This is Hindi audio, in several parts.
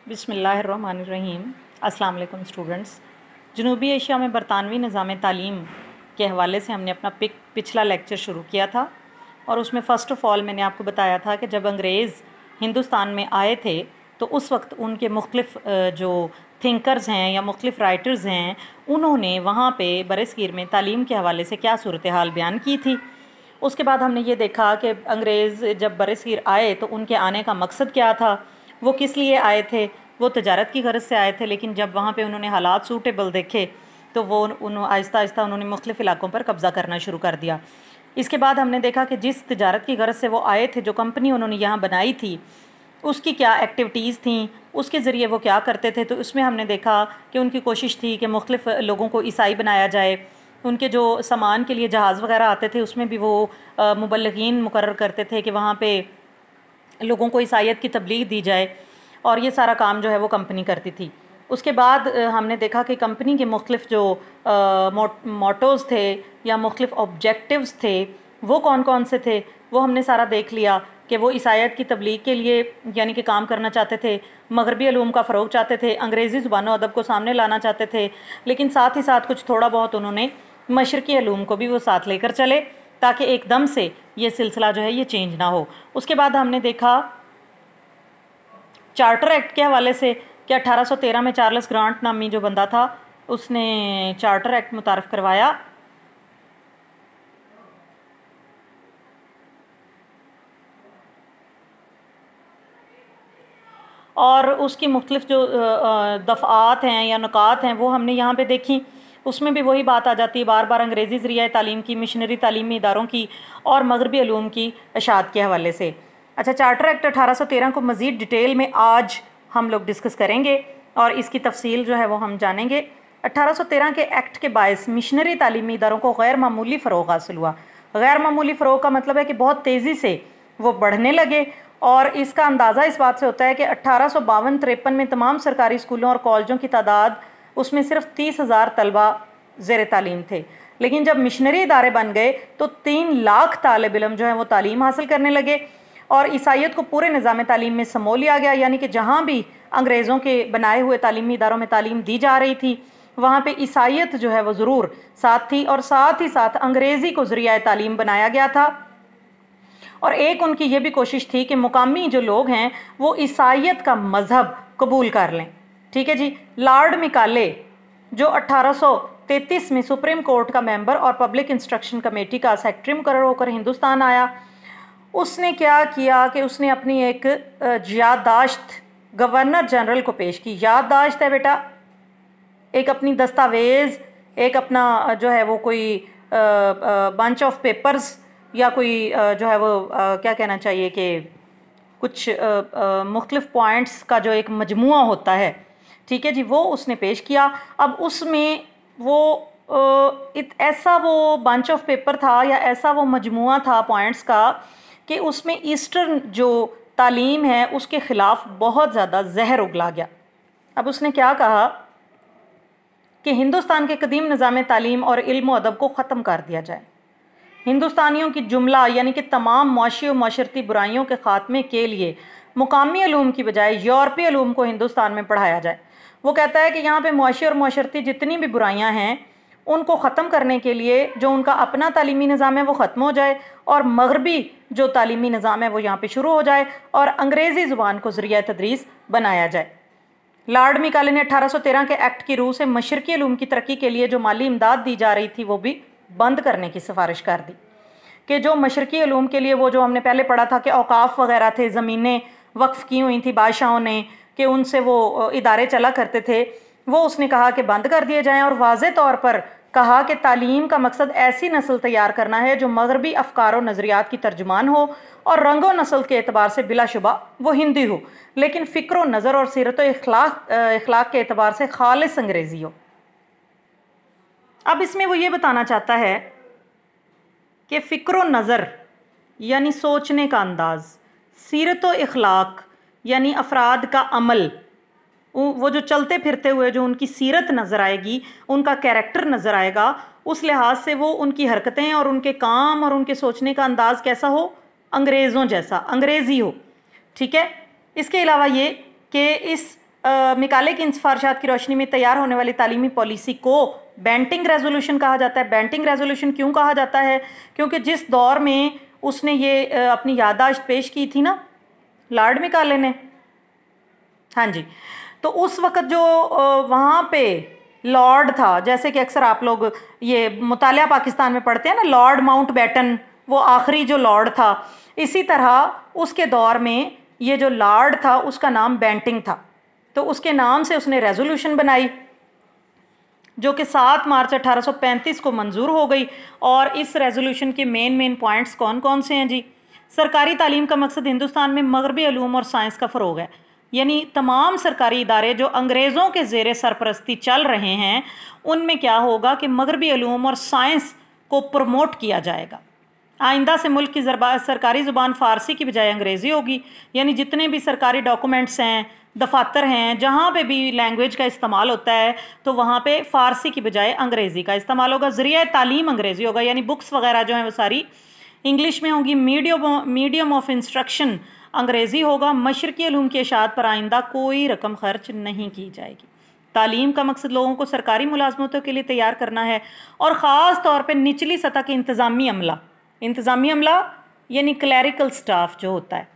बिस्मिल्लाहिर्रहमानिर्रहीम। अस्सलाम वालेकुम स्टूडेंट्स। जनूबी एशिया में बरतानवी निज़ाम तालीम के हवाले से हमने अपना पिछला लेक्चर शुरू किया था और उसमें फ़र्स्ट ऑफ़ ऑल मैंने आपको बताया था कि जब अंग्रेज़ हिंदुस्तान में आए थे तो उस वक्त उनके मुख्तलिफ़ जो थिंकर्स हैं या मुख्तलिफ़ राइटर्स हैं उन्होंने वहाँ पे बरसगीर में तालीम के हवाले से क्या सूरत हाल बयान की थी। उसके बाद हमने ये देखा कि अंग्रेज़ जब बरसगीर आए तो उनके आने का मकसद क्या था, वो किस लिए आए थे। वो तजारत की गरज से आए थे, लेकिन जब वहाँ पे उन्होंने हालात सूटेबल देखे तो वो आहिस्ता आहिस्ता उन्होंने मुख्तलिफ़ इलाकों पर कब्ज़ा करना शुरू कर दिया। इसके बाद हमने देखा कि जिस तजारत की गरज से वो आए थे, जो कंपनी उन्होंने यहाँ बनाई थी, उसकी क्या एक्टिविटीज़ थी, उसके ज़रिए वो क्या करते थे। तो उसमें हमने देखा कि उनकी कोशिश थी कि मुख्तलिफ़ लोगों को ईसाई बनाया जाए। उनके जो सामान के लिए जहाज़ वगैरह आते थे उसमें भी वो मुबल्लिगीन मुकर्रर करते थे कि वहाँ पे लोगों को ईसाईयत की तबलीग दी जाए, और ये सारा काम जो है वो कंपनी करती थी। उसके बाद हमने देखा कि कंपनी के मुख्तलिफ़ जो मोटोज़ थे या मुख्तलिफ़ ऑब्जेक्टिव्स थे वो कौन कौन से थे, वो हमने सारा देख लिया कि वो ईसाईयत की तबलीग के लिए यानी कि काम करना चाहते थे, मगरबी उलूम का फ़रोग़ चाहते थे, अंग्रेज़ी ज़ुबान व अदब को सामने लाना चाहते थे, लेकिन साथ ही साथ कुछ थोड़ा बहुत उन्होंने मशरक़ी उलूम को भी वो साथ लेकर चले ताकि एकदम से ये सिलसिला जो है ये चेंज ना हो। उसके बाद हमने देखा चार्टर एक्ट के हवाले से कि 1813 में चार्ल्स ग्रांट नामी जो बंदा था उसने चार्टर एक्ट मुतारफ़ करवाया और उसकी मुख्तलिफ़ जो दफ़ात हैं या नुकात हैं वो हमने यहाँ पे देखी। उसमें भी वही बात आ जाती है बार बार अंग्रेज़ी ज़रिया तालीम की, मिशनरी तालीमी इदारों की और मगरबी उलूम की इशाअत के हवाले से। अच्छा, चार्टर एक्ट 1813 को मज़ीद डिटेल में आज हम लोग डिस्कस करेंगे और इसकी तफसील जो है वो हम जानेंगे। 1813 के एक्ट के बायस मिशनरी तालीमी इदारों को गैर मामूली फ़रोग़ हासिल हुआ। गैर मामूली फ़रोग़ का मतलब है कि बहुत तेज़ी से वो बढ़ने लगे, और इसका अंदाज़ा इस बात से होता है कि 1852-53 में तमाम सरकारी स्कूलों और कॉलेजों की तादाद उसमें सिर्फ 30,000 तलबा ज़ेर तालीम थे, लेकिन जब मिशनरी इदारे बन गए तो 3 लाख तालिब इल्म जो है वो तालीम हासिल करने लगे और ईसाईयत को पूरे निज़ाम तालीम में समो लिया गया। यानी कि जहाँ भी अंग्रेज़ों के बनाए हुए तालीमी इदारों में तालीम दी जा रही थी वहाँ पे ईसाईयत जो है वो ज़रूर साथ थी, और साथ ही साथ अंग्रेज़ी को ज़रिया तालीम बनाया गया था। और एक उनकी ये भी कोशिश थी कि मुकामी जो लोग हैं वो ईसाईयत का मज़हब कबूल कर लें। ठीक है जी। लॉर्ड मिकाले जो 1833 में सुप्रीम कोर्ट का मेंबर और पब्लिक इंस्ट्रक्शन कमेटी का सेक्रेटरी मुकर्रर होकर हिंदुस्तान आया, उसने क्या किया कि उसने अपनी एक याददाश्त गवर्नर जनरल को पेश की। याददाश्त है बेटा, एक अपनी दस्तावेज़, एक अपना जो है वो कोई बंच ऑफ पेपर्स या कोई जो है वो क्या कहना चाहिए कि कुछ मुख्तलिफ़ पॉइंट्स का जो एक मजमुआ होता है। ठीक है जी, वो उसने पेश किया। अब उसमें वो ऐसा वो बंच ऑफ पेपर था या ऐसा वो मजमुआ था पॉइंट्स का कि उसमें ईस्टर्न जो तालीम है उसके ख़िलाफ़ बहुत ज़्यादा जहर उगला गया। अब उसने क्या कहा कि हिंदुस्तान के कदीम निज़ाम तालीम और इल्म व अदब को ख़त्म कर दिया जाए। हिंदुस्तानियों की जुमला यानी कि तमाम मुआशी व माशरती बुराइयों के ख़ात्मे के लिए मुकामी उलूम की बजाय यूरोपीय उलूम को हिंदुस्तान में पढ़ाया जाए। वो कहता है कि यहाँ पे मुआशी और माशरती जितनी भी बुराइयाँ हैं उनको ख़त्म करने के लिए जो उनका अपना तालीमी निज़ाम है वो ख़त्म हो जाए और मगरबी जो तालीमी निज़ाम है वो यहाँ पे शुरू हो जाए और अंग्रेज़ी ज़ुबान को ज़रिया तदरीस बनाया जाए। लॉर्ड मिकाले ने 1813 के एक्ट की रूह से मशरक़ी उलूम की तरक्की के लिए जो माली इमदाद दी जा रही थी वो भी बंद करने की सिफारिश कर दी कि जो मशरक़ी उलूम के लिए वो जो हमने पहले पढ़ा था कि औकाफ़ वगैरह थे, ज़मीनें वक्फ़ की हुई थी बादशाहों ने कि उनसे वो इदारे चला करते थे, वो उसने कहा कि बंद कर दिए जाएं और वाज़े तौर पर कहा कि तालीम का मकसद ऐसी नस्ल तैयार करना है जो मगरबी अफ़कार व नज़रियात की तर्जुमान हो और रंगो नस्ल के एतबार से बिलाशुबा वो हिंदी हो, लेकिन फ़िक्र नज़र और सीरत इखलाक के एतबार से खालिस अंग्रेज़ी हो। अब इसमें वो ये बताना चाहता है कि फ़िक्र नज़र यानी सोचने का अंदाज़, सीरत व इखलाक यानी अफराद का अमल, वो जो चलते फिरते हुए जो उनकी सीरत नज़र आएगी, उनका कैरेक्टर नज़र आएगा, उस लिहाज से वो उनकी हरकतें और उनके काम और उनके सोचने का अंदाज़ कैसा हो, अंग्रेज़ों जैसा, अंग्रेज़ी हो। ठीक है। इसके अलावा ये कि इस मिकाले की इन सिफारिशात की रोशनी में तैयार होने वाली तालीमी पॉलिसी को बेंटिंग रेजोल्यूशन कहा जाता है। बेंटिंग रेजोल्यूशन क्यों कहा जाता है? क्योंकि जिस दौर में उसने ये अपनी याददाश्त पेश की थी ना लॉर्ड मिकाले ने, हाँ जी, तो उस वक़्त जो वहाँ पे लॉर्ड था, जैसे कि अक्सर आप लोग ये मुतालिया पाकिस्तान में पढ़ते हैं ना, लॉर्ड माउंटबेटन वो आखिरी जो लॉर्ड था, इसी तरह उसके दौर में ये जो लॉर्ड था उसका नाम बेंटिंग था, तो उसके नाम से उसने रेजोल्यूशन बनाई जो कि 7 मार्च 1835 को मंजूर हो गई। और इस रेजोल्यूशन के मेन पॉइंट्स कौन कौन से हैं जी? सरकारी तालीम का मकसद हिंदुस्तान में मगरबी उलूम और साइंस का फ़रोग है, यानी तमाम सरकारी इदारे जो अंग्रेज़ों के ज़ेर सरपरस्ती चल रहे हैं उनमें क्या होगा कि मगरबी उलूम और साइंस को प्रमोट किया जाएगा। आइंदा से मुल्क की सरकारी ज़ुबान फ़ारसी की बजाय अंग्रेज़ी होगी, यानी जितने भी सरकारी डॉक्यूमेंट्स हैं, दफातर हैं, जहाँ पे भी लैंग्वेज का इस्तेमाल होता है तो वहाँ पे फ़ारसी की बजाय अंग्रेज़ी का इस्तेमाल होगा। ज़रिया तालीम अंग्रेज़ी होगा, यानी बुक्स वगैरह जो हैं वो सारी इंग्लिश में होंगी। मीडियम ऑफ इंस्ट्रक्शन अंग्रेज़ी होगा। मशरकी उलूम की इशाअत पर आइंदा कोई रकम खर्च नहीं की जाएगी। तालीम का मकसद लोगों को सरकारी मुलाजमतों के लिए तैयार करना है और ख़ास तौर पर निचली सतह के इंतज़ामी अमला यानी क्लैरिकल स्टाफ जो होता है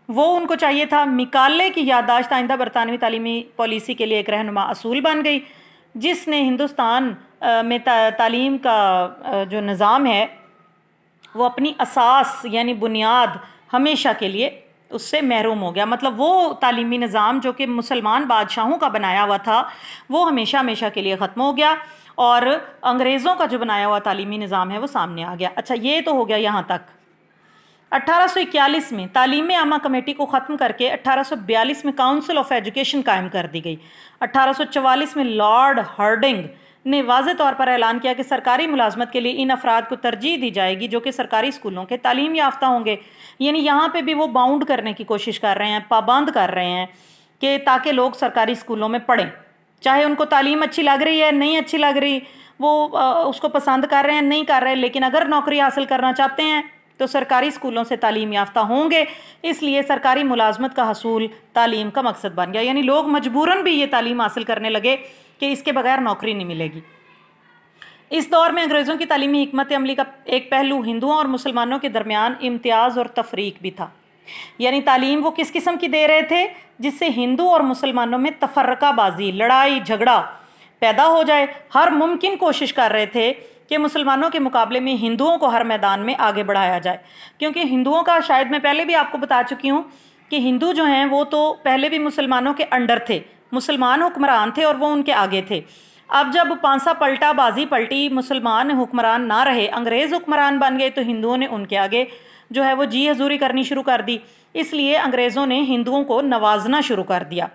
वो उनको चाहिए था। मिकाले की याददाश्त आइंदा बरतानवी तालीमी पॉलिसी के लिए एक रहनुमा असूल बन गई, जिसने हिंदुस्तान में तालीम का जो निज़ाम है वो अपनी असास यानी बुनियाद हमेशा के लिए उससे महरूम हो गया। मतलब वो तालीमी निज़ाम जो कि मुसलमान बादशाहों का बनाया हुआ था वो हमेशा के लिए ख़त्म हो गया और अंग्रेज़ों का जो बनाया हुआ तालीमी निज़ाम है वो सामने आ गया। अच्छा, ये तो हो गया यहाँ तक। 1841 में तालीम आमा कमेटी को ख़त्म करके 1842 में काउंसिल ऑफ एजुकेशन कायम कर दी गई। 1844 में लॉर्ड हार्डिंग ने वाज़े तौर पर ऐलान किया कि सरकारी मुलाजमत के लिए इन अफराद को तरजीह दी जाएगी जो कि सरकारी स्कूलों के तालीम याफ्ता होंगे। यानी यहाँ पे भी वो बाउंड करने की कोशिश कर रहे हैं, पाबंद कर रहे हैं कि ताकि लोग सरकारी स्कूलों में पढ़ें, चाहे उनको तालीम अच्छी लग रही है नहीं अच्छी लग रही, वो उसको पसंद कर रहे हैं नहीं कर रहे, लेकिन अगर नौकरी हासिल करना चाहते हैं तो सरकारी स्कूलों से तालीम याफ्ता होंगे। इसलिए सरकारी मुलाजमत का हसूल तालीम का मकसद बन गया, यानी लोग मजबूरन भी ये तालीम हासिल करने लगे कि इसके बगैर नौकरी नहीं मिलेगी। इस दौर में अंग्रेज़ों की तालीमी हिकमत अमली का एक पहलू हिंदुओं और मुसलमानों के दरमियान इम्तियाज़ और तफरीक भी था, यानी तालीम वो किस किस्म की दे रहे थे जिससे हिंदू और मुसलमानों में तफर्रकाबाजी, लड़ाई झगड़ा पैदा हो जाए। हर मुमकिन कोशिश कर रहे थे कि मुसलमानों के मुकाबले में हिंदुओं को हर मैदान में आगे बढ़ाया जाए, क्योंकि हिंदुओं का, शायद मैं पहले भी आपको बता चुकी हूँ कि हिंदू जो हैं वो तो पहले भी मुसलमानों के अंडर थे, मुसलमान हुक्मरान थे और वो उनके आगे थे। अब जब पांसा पलटा, बाजी पलटी, मुसलमान हुक्मरान ना रहे, अंग्रेज़ हुक्मरान बन गए, तो हिंदुओं ने उनके आगे जो है वो जी हजूरी करनी शुरू कर दी। इसलिए अंग्रेज़ों ने हिंदुओं को नवाजना शुरू कर दिया।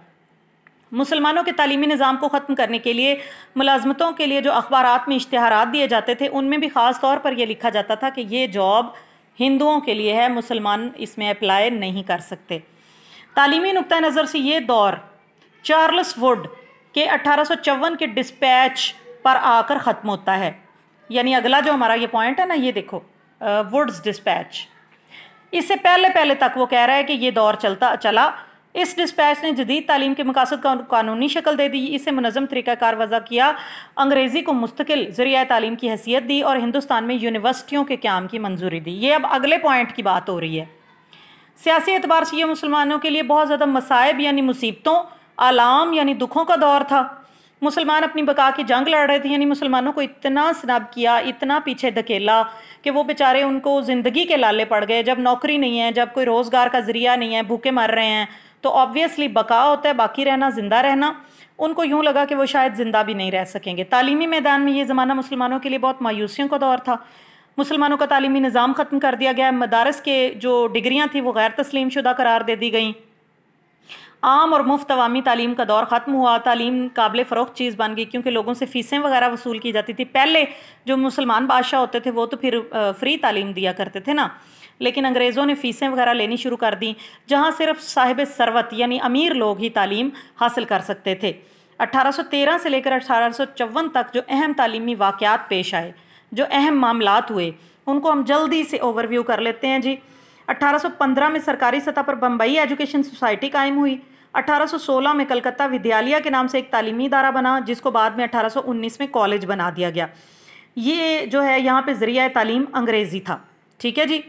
मुसलमानों के तालीमी निज़ाम को ख़त्म करने के लिए मुलाजमतों के लिए जो अखबारात में इश्तिहारात दिए जाते थे उनमें भी ख़ास तौर पर यह लिखा जाता था कि ये जॉब हिंदुओं के लिए है, मुसलमान इसमें अप्लाई नहीं कर सकते। तालीमी नुक्ता नज़र से ये दौर चार्ल्स वुड के 1854 के डिस्पैच पर आकर ख़त्म होता है। यानी अगला जो हमारा ये पॉइंट है ना, ये देखो वुड्स डिस्पैच, इससे पहले तक वो कह रहा है कि ये दौर चला। इस डिस्पैच ने जदीद तालीम के मकासद का कानूनी शक्ल दे दी, इसे मुनज़्ज़म तरीक़ाकार वज़ा किया, अंग्रेज़ी को मुस्तकिल ज़रिया तालीम की हैसियत दी और हिंदुस्तान में यूनिवर्सिटियों के क़याम की मंजूरी दी। ये अब अगले पॉइंट की बात हो रही है। सियासी एतबार से ये मुसलमानों के लिए बहुत ज़्यादा मसाइब यानी मुसीबतों, आलाम यानी दुखों का दौर था। मुसलमान अपनी बका की जंग लड़ रहे थे, यानी मुसलमानों को इतना स्नब किया, इतना पीछे धकेला कि वो बेचारे, उनको ज़िंदगी के लाले पड़ गए। जब नौकरी नहीं है, जब कोई रोज़गार का ज़रिया नहीं है, भूखे मर रहे हैं, तो ऑब्वियसली बका होता है, बाकी रहना, ज़िंदा रहना। उनको यूँ लगा कि वो शायद ज़िंदा भी नहीं रह सकेंगे। तालीमी मैदान में ये ज़माना मुसलमानों के लिए बहुत मायूसियों का दौर था। मुसलमानों का तालीमी निज़ाम ख़त्म कर दिया गया, मदारस के जो डिग्रियाँ थी वो गैर तस्लीम शुदा करार दे दी गई, आम और मुफ्त अवामी तालीम का दौर ख़त्म हुआ, तालीम काबिल फ़रोख्त चीज़ बन गई क्योंकि लोगों से फ़ीसें वगैरह वसूल की जाती थी। पहले जो मुसलमान बादशाह होते थे वो तो फिर फ्री तालीम दिया करते थे ना, लेकिन अंग्रेज़ों ने फ़ीसें वगैरह लेनी शुरू कर दी, जहाँ सिर्फ साहिब सरवत यानी अमीर लोग ही तालीम हासिल कर सकते थे। 1813 से लेकर 1854 तक जो अहम तालीमी वाक़यात पेश आए, जो अहम मामलात हुए, उनको हम जल्दी से ओवरव्यू कर लेते हैं जी। 1815 में सरकारी सतह पर बम्बई एजुकेशन सोसाइटी कायम हुई। 1816 में कलकत्ता विद्यालय के नाम से एक तालीमी इदारा बना, जिसको बाद में 1819 में कॉलेज बना दिया गया। ये जो है यहाँ पे ज़रिया तालीम अंग्रेज़ी था। ठीक है जी,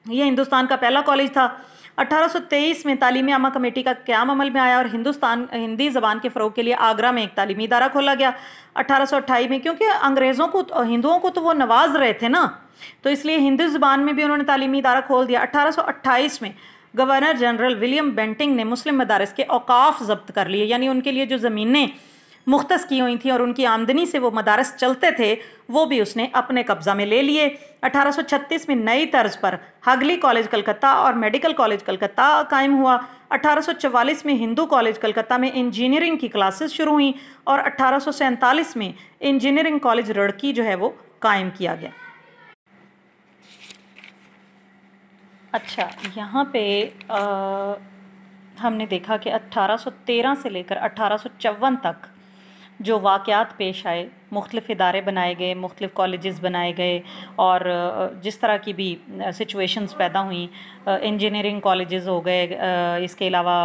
ये हिंदुस्तान का पहला कॉलेज था। 1823 में तालीमी आमा कमेटी का क़याम अमल में आया और हिंदी ज़बान के फ़रोग़ के लिए आगरा में एक तालीमी इदारा खोला गया 1828 में, क्योंकि अंग्रेज़ों को हिंदुओं को तो वो नवाज रहे थे ना, तो इसलिए हिंदी ज़बान में भी उन्होंने तालीमी इदारा खोल दिया। 1828 में गवर्नर जनरल विलियम बेंटिंग ने मुस्लिम मदारिस के औकाफ ज़ब्त कर लिए, यानी उनके लिए जो ज़मीनें मुख्तस की हुई थी और उनकी आमदनी से वो मदारस चलते थे, वो भी उसने अपने कब्ज़ा में ले लिए। 1836 में नई तर्ज पर हगली कॉलेज कलकत्ता और मेडिकल कॉलेज कलकत्ता कायम हुआ। 1844 में हिंदू कॉलेज कलकत्ता में इंजीनियरिंग की क्लासेस शुरू हुई और 1847 में इंजीनियरिंग कॉलेज रुड़की जो है वो कायम किया गया। अच्छा, यहाँ पे हमने देखा कि 1813 से लेकर 1854 तक जो वाक़यात पेश आए, मुख्तलिफ़ इदारे बनाए गए, मुख्तलिफ़ कॉलेजेस बनाए गए और जिस तरह की भी सिचुएशंस पैदा हुई, इंजीनियरिंग कॉलेजेस हो गए, इसके अलावा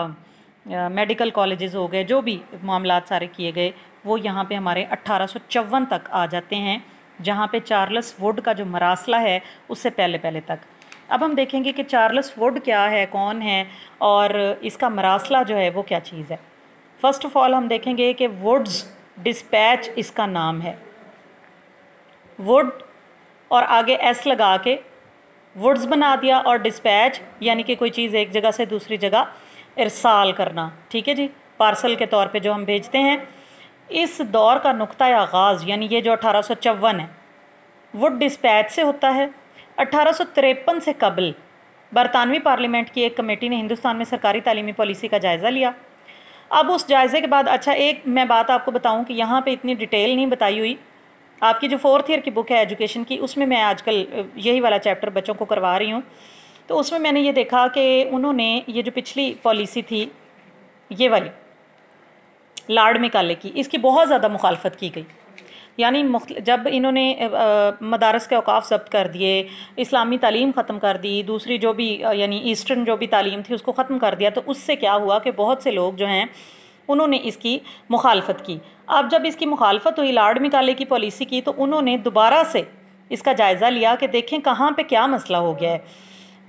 मेडिकल कॉलेजेस हो गए, जो भी मामलात सारे किए गए वो यहाँ पे हमारे 1854 तक आ जाते हैं, जहाँ पे चार्ल्स वुड का जो मरासला है उससे पहले तक। अब हम देखेंगे कि चार्ल्स वुड क्या है, कौन है और इसका मरासला जो है वो क्या चीज़ है। फ़र्स्ट ऑफ़ ऑल हम देखेंगे कि वुड्स डिस्पैच इसका नाम है। वुड और आगे एस लगा के वुड्स बना दिया और डिस्पैच यानी कि कोई चीज़ एक जगह से दूसरी जगह इरसाल करना। ठीक है जी, पार्सल के तौर पे जो हम भेजते हैं। इस दौर का नुक्ता आगाज़ यानी ये जो 1854 है वुड डिस्पैच से होता है। 1853 से कबल बरतानवी पार्लियामेंट की एक कमेटी ने हिंदुस्तान में सरकारी तालीमी पॉलिसी का जायज़ा लिया। अब उस जायज़े के बाद, अच्छा एक मैं बात आपको बताऊं कि यहाँ पे इतनी डिटेल नहीं बताई हुई, आपकी जो 4th ईयर की बुक है एजुकेशन की, उसमें मैं आजकल यही वाला चैप्टर बच्चों को करवा रही हूँ, तो उसमें मैंने ये देखा कि उन्होंने ये जो पिछली पॉलिसी थी ये वाली लॉर्ड मैकाले की, इसकी बहुत ज़्यादा मुखालफत की गई। यानी जब इन्होंने मदारस के औकाफ ज़ब्त कर दिए, इस्लामी तालीम ख़त्म कर दी, दूसरी जो भी यानी ईस्टर्न जो भी तालीम थी उसको ख़त्म कर दिया, तो उससे क्या हुआ कि बहुत से लोग जो हैं उन्होंने इसकी मुखालफत की। अब जब इसकी मुखालफत हुई, लॉर्ड मैकाले की पॉलिसी की, तो उन्होंने दोबारा से इसका जायज़ा लिया कि देखें कहाँ पे क्या मसला हो गया है।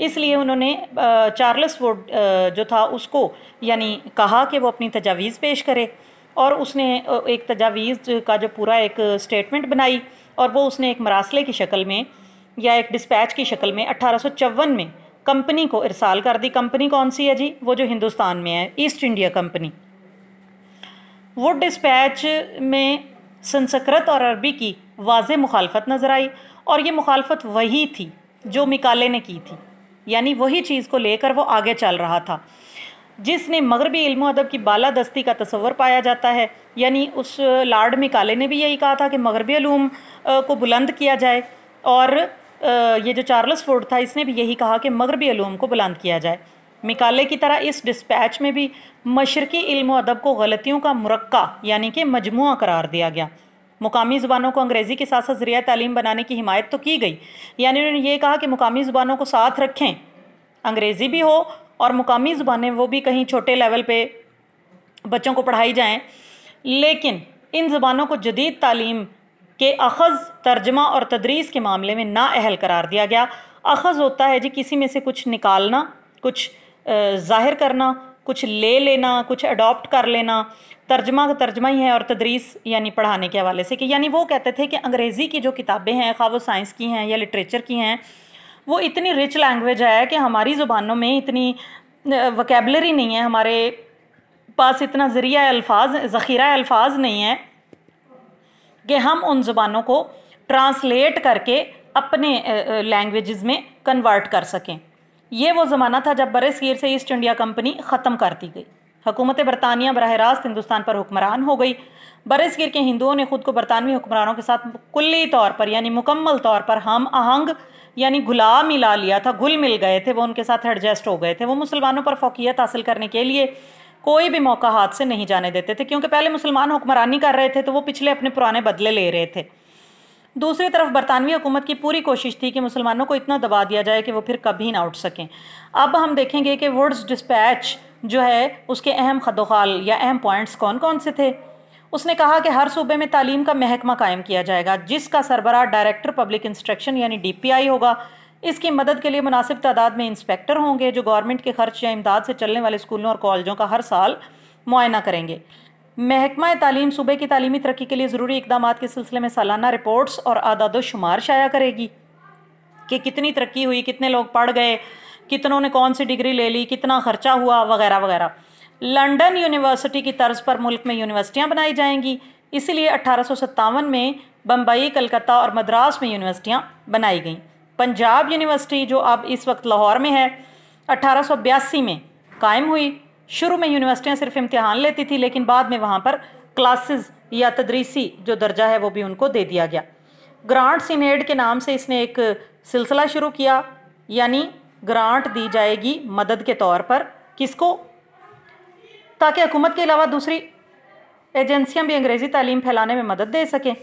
इसलिए उन्होंने चार्ल्स वुड जो था उसको यानी कहा कि वो अपनी तजावीज़ पेश करे और उसने एक तजावीज़ का जो पूरा एक स्टेटमेंट बनाई और वो उसने एक मरासले की शक्ल में या एक डिस्पैच की शक्ल में 1854 में कंपनी को इरसाल कर दी। कंपनी कौन सी है जी? वो जो हिंदुस्तान में है, east India company. Wood dispatch में संस्कृत और अरबी की वाज़ेह मुखालफत नज़र आई और ये मुखालफत वही थी जो मैकाले ने की थी, यानी वही चीज़ को लेकर वो आगे चल रहा था जिसने मगरबी इल्म अदब की बालादस्ती का तस्वर पाया जाता है। यानी उस लॉर्ड मैकाले ने भी यही कहा था कि मगरबी इल्म को बुलंद किया जाए और ये जो चार्ल्स वुड था इसने भी यही कहा कि मगरबी इल्म को बुलंद किया जाए। मैकाले की तरह इस डिस्पैच में भी मशरकी इल्म अदब को गलतियों का मुरक्का यानी कि मजमुआ करार दिया गया। मुकामी ज़ुबानों को अंग्रेज़ी के साथ साथ ज़रिया तालीम बनाने की हिमायत तो की गई, यानी उन्होंने ये कहा कि मुकामी ज़ुबानों को साथ रखें, अंग्रेज़ी भी हो और मुकामी ज़ुबानें वो भी कहीं छोटे लेवल पे बच्चों को पढ़ाई जाएं, लेकिन इन ज़ुबानों को जदीद तालीम के अख़ज़, तर्जमा और तदरीस के मामले में नाअहल करार दिया गया। अख़ज़ होता है जी किसी में से कुछ निकालना, कुछ ज़ाहिर करना, कुछ ले लेना, कुछ अडॉप्ट कर लेना। तर्जमा का तर्जमा ही है और तदरीस यानी पढ़ाने के हवाले से कि यानी वो कहते थे कि अंग्रेज़ी की जो किताबें हैं, खा वो साइंस की हैं या लिटरेचर की हैं, वो इतनी रिच लैंग्वेज है कि हमारी ज़ुबानों में इतनी वोकैबुलरी नहीं है, हमारे पास इतना ज़रिया अल्फाज, ज़ख़ीरा अल्फाज नहीं है कि हम उन ज़ुबानों को ट्रांसलेट करके अपने लैंग्वेजेस में कन्वर्ट कर सकें। ये वो ज़माना था जब बरसगीर से ईस्ट इंडिया कंपनी ख़त्म कर दी गई। हुकूमत बरतानिया बराह रास्त हिंदुस्तान पर हुक्मरान हो गई। बरसगीर के हिंदुओं ने ख़ुद को बरतानवी हुक्मरानों के साथ कुल्ली तौर पर यानी मुकम्मल तौर पर हम आहंग यानी घुला मिला लिया था, घुल मिल गए थे, वो उनके साथ एडजस्ट हो गए थे। वो मुसलमानों पर फ़ौक़ियत हासिल करने के लिए कोई भी मौका हाथ से नहीं जाने देते थे, क्योंकि पहले मुसलमान हुक्मरानी कर रहे थे तो वो पिछले अपने पुराने बदले ले रहे थे। दूसरी तरफ बरतानवी हुकूमत की पूरी कोशिश थी कि मुसलमानों को इतना दबा दिया जाए कि वो फिर कभी ना उठ सकें। अब हम देखेंगे कि वुड्स डिस्पैच जो है उसके अहम खदोखाल या अहम पॉइंट्स कौन कौन से थे। उसने कहा कि हर सूबे में तालीम का महकमा कायम किया जाएगा जिसका सरबराह डायरेक्टर पब्लिक इंस्ट्रक्शन यानी DPI होगा। इसकी मदद के लिए मुनासिब तादाद में इंस्पेक्टर होंगे जो गवर्नमेंट के खर्च या इमदाद से चलने वाले स्कूलों और कॉलेजों का हर साल मुआयना करेंगे। महकमा तालीम सूबे की तालीमी तरक्की के लिए ज़रूरी इकदाम के सिलसिले में सालाना रिपोर्ट्स और आदाद शुमार शाया करेगी कि कितनी तरक्की हुई, कितने लोग पढ़ गए, कितनों ने कौन सी डिग्री ले ली, कितना खर्चा हुआ, वगैरह वगैरह। लंदन यूनिवर्सिटी की तर्ज पर मुल्क में यूनिवर्सिटियाँ बनाई जाएंगी, इसीलिए 1857 में बम्बई, कलकत्ता और मद्रास में यूनिवर्सिटियाँ बनाई गईं। पंजाब यूनिवर्सिटी जो अब इस वक्त लाहौर में है 1882 में कायम हुई। शुरू में यूनिवर्सिटियाँ सिर्फ इम्तिहान लेती थी लेकिन बाद में वहाँ पर क्लासेस या तदरीसी जो दर्जा है वो भी उनको दे दिया गया। ग्रांट्स इन एड के नाम से इसने एक सिलसिला शुरू किया, यानी ग्रांट दी जाएगी मदद के तौर पर किसको, ताकि हुकूमत के अलावा दूसरी एजेंसियां भी अंग्रेज़ी तालीम फैलाने में मदद दे सकें।